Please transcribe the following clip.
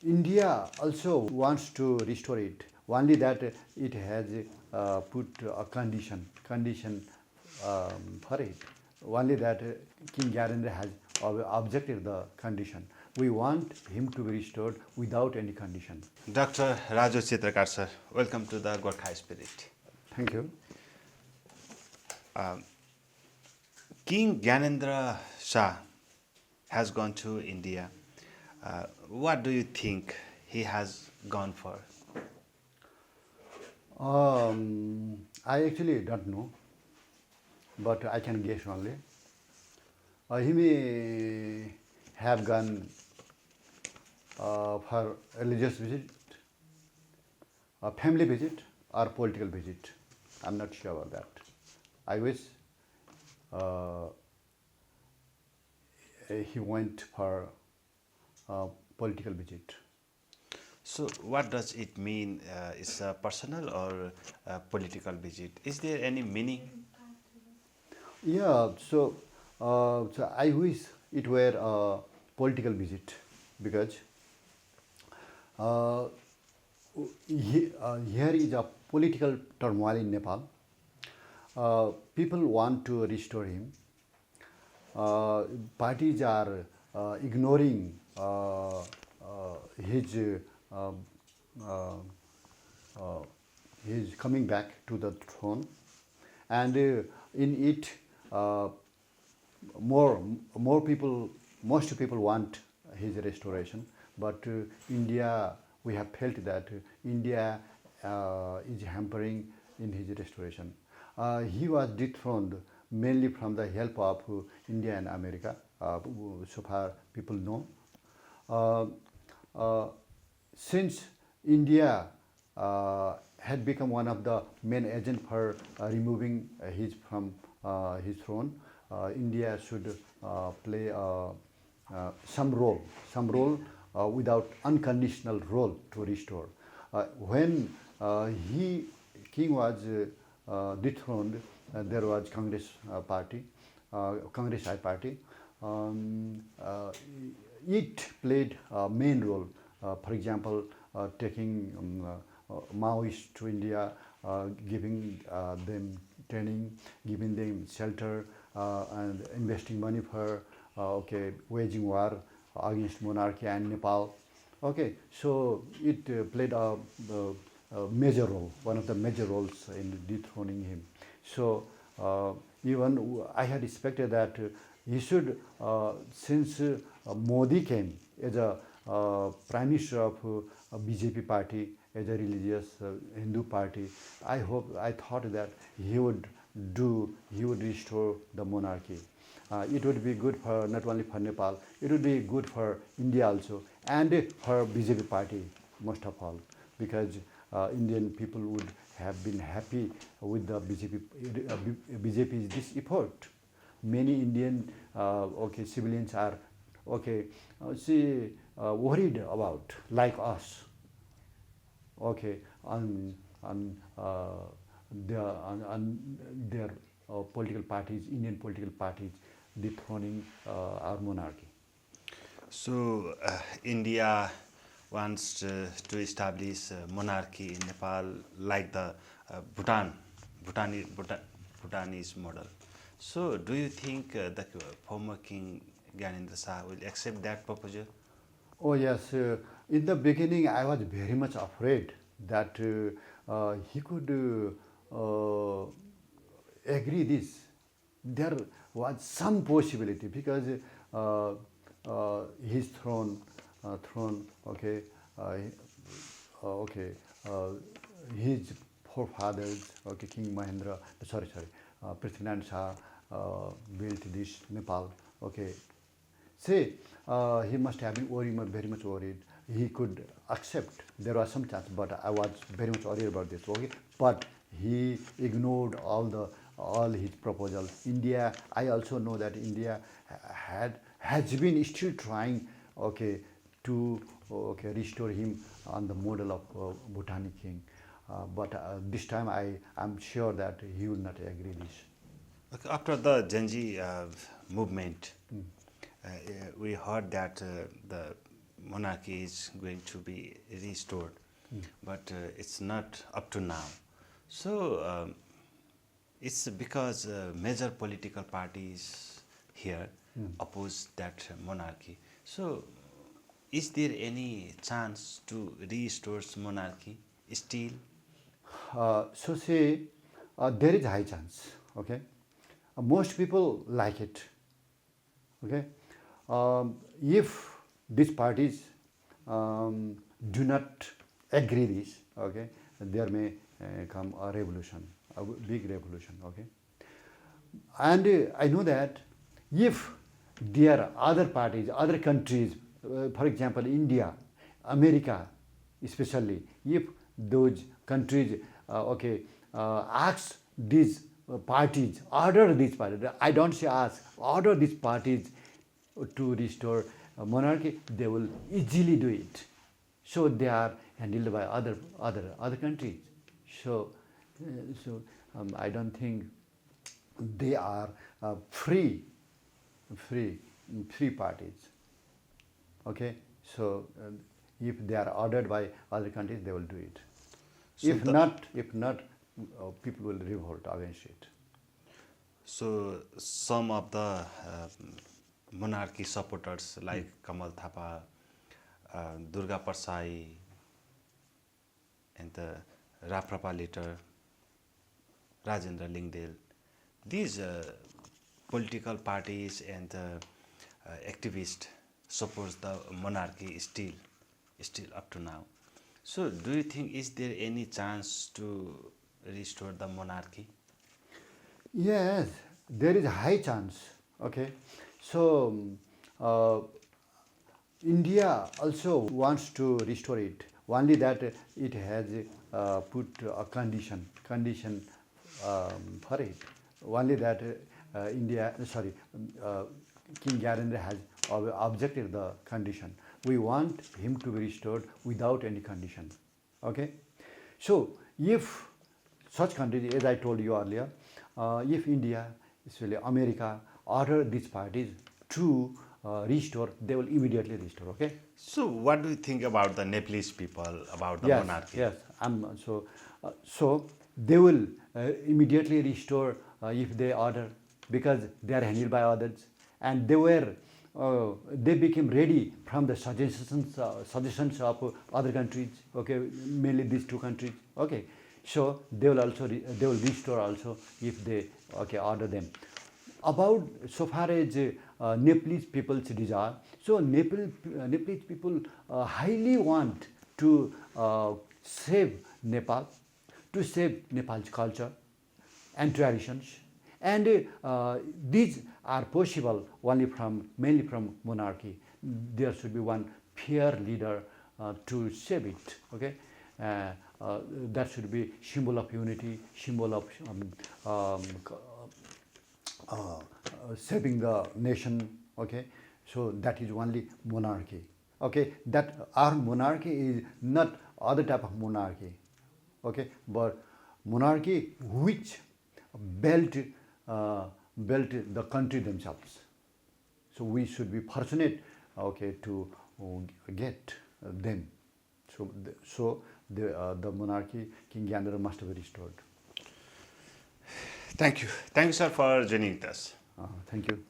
India also wants to restore it. Only that it has put a condition for it. Only that King Gyanendra has objected the condition. We want him to be restored without any condition. Dr. Raju Chitrakar sir, welcome to the Gorkha Spirit. Thank you. King Gyanendra Shah has gone to India. What do you think he has gone for? I actually don't know, but I can guess only. He may have gone for religious visit, a family visit, or political visit. I'm not sure about that. I wish uh, he went for a political visit. So, what does it mean? Is a personal or a political visit? Is there any meaning? Yeah, so I wish it were a political visit because uh, here is a political turmoil in Nepal. People want to restore him. Parties are ignoring his um, uh, uh, his coming back to the throne, and in it uh, more more people most people want his restoration, but India, we have felt that India is hampering in his restoration. He was dethroned mainly from the help of India and America, so far people know. uh, uh, since India had become one of the main agent for removing his from his throne, India should play some role without unconditional role to restore. When he king was dethroned, there was Congress High Party. It played a main role. For example, taking Maoists to India, giving them training, giving them shelter, and investing money for waging war against monarchy and Nepal. Okay, so it played a major role, one of the major roles in dethroning him. So even I had expected that he should, since Modi came as a prime minister of BJP party, as a religious Hindu party, I thought that he would restore the monarchy. It would be good for not only for Nepal, it would be good for India also, and for BJP party most of all, because Indian people would have been happy with the BJP's this effort. Many Indian civilians are okay worried about, like us, okay, on their political parties, Indian political parties dethroning our monarchy. So, India wants to establish monarchy in Nepal like the Bhutanese model. So, do you think the former King Gyanendra Shah will accept that proposal? Oh yes, in the beginning I was very much afraid that he could agree this. There was some possibility because his throne, okay, uh, okay, uh, his forefathers, okay, King Mahendra, sorry, Prithvinand Shah built this Nepal, okay. Say, he must have been very much worried. He could accept. There was some chance, but I was very much worried about this. Okay, but he ignored all his proposals. India, I also know that India has been still trying, okay, to restore him on the model of Bhutani king. But this time am sure that he will not agree this. Okay, after the Genji movement, we heard that the monarchy is going to be restored, but it's not up to now. So it's because major political parties here oppose that monarchy. So is there any chance to restore monarchy still? So say there is high chance. Okay, most people like it. Okay, if these parties do not agree this, okay, there may come a revolution, a big revolution. Okay, and I know that if there are other parties, other countries, for example, India, America, especially, if those countries, ask these parties, order these parties, I don't say ask, order these parties to restore monarchy, they will easily do it. So they are handled by other countries. So, I don't think they are free parties. Okay, so if they are ordered by other countries, they will do it. So If not, people will revolt against it. So some of the monarchy supporters like Kamal Thapa, Durga Persai, and the Raprapa leader, Rajendra Lingdale, these political parties and activists support the monarchy still up to now. So do you think is there any chance to restore the monarchy? Yes, there is a high chance. Okay, so India also wants to restore it. Only that it has put a condition for it. Only that King Gyanendra has objected the condition. We want him to be restored without any condition. Okay, so if such countries, as I told you earlier, if India, especially America, order these parties to restore, they will immediately restore. Okay. So what do you think about the Nepalese people, about the Yes, monarchy? yes. So they will immediately restore if they order, because they are handled by others, and they became ready from the suggestions of other countries. Okay, mainly these two countries. Okay, so they will restore also if they order them. About so far as Nepalese people's desire, so Nepalese people highly want to save Nepal, to save Nepal's culture and traditions, and these are possible mainly from monarchy. There should be one fair leader to save it. Okay, that should be symbol of unity, symbol of saving the nation. Okay, so that is only monarchy. Okay, that our monarchy is not other type of monarchy. Okay, but monarchy which built the country themselves. So we should be fortunate, okay, to get them. The monarchy, King Gyanendra, must be restored. Thank you, sir, for joining us. Thank you.